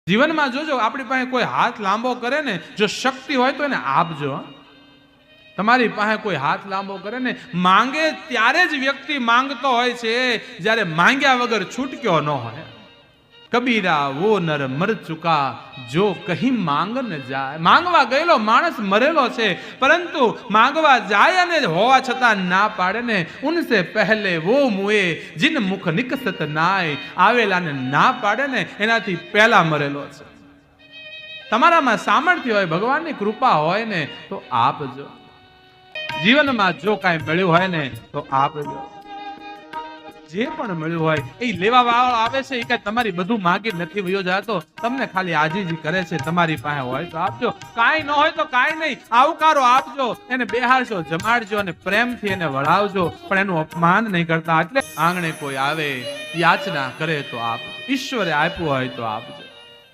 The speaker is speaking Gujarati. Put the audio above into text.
જીવનમાં જોજો, આપણી પાસે કોઈ હાથ લાંબો કરે ને, જો શક્તિ હોય તો એને આપજો. તમારી પાસે કોઈ હાથ લાંબો કરે ને, માંગે ત્યારે જ વ્યક્તિ માંગતો હોય છે જ્યારે માંગ્યા વગર છૂટક્યો ન હોય. કબીરા વો નર મર ચુકા જો કહી માંગ ન જાય. માંગવા ગયેલો માણસ મરેલો છે, પરંતુ માંગવા જાય અને હોવા છતાં ના પાડે ને, ઉનસે પહેલે વો મુએ જીન મુખ નિકસત નાય. આવેલાને ના પાડે ને એનાથી પહેલા મરેલો છે. તમારામાં સામર્થ્ય હોય, ભગવાનની કૃપા હોય ને તો આપજો. જીવનમાં જો કાંઈ મળ્યું હોય ને તો આપજો. જે પણ મળ્યું હોય એ લેવા વાળો આવે છે, એ કઈ તમારી બધું માગી નથી વયો જતો, તમને ખાલી આજીજી કરે છે. તમારી પાસે હોય તો આપજો, કાંઈ ન હોય તો કાંઈ નહીં, આવકારો આપજો, એને બેહાડજો, જમાડજો અને પ્રેમથી એને વળાવજો, પણ એનું અપમાન નહીં કરતા. એટલે આંગણે કોઈ આવે યાચના કરે તો આપજો, ઈશ્વરે આપ્યું હોય તો આપજો.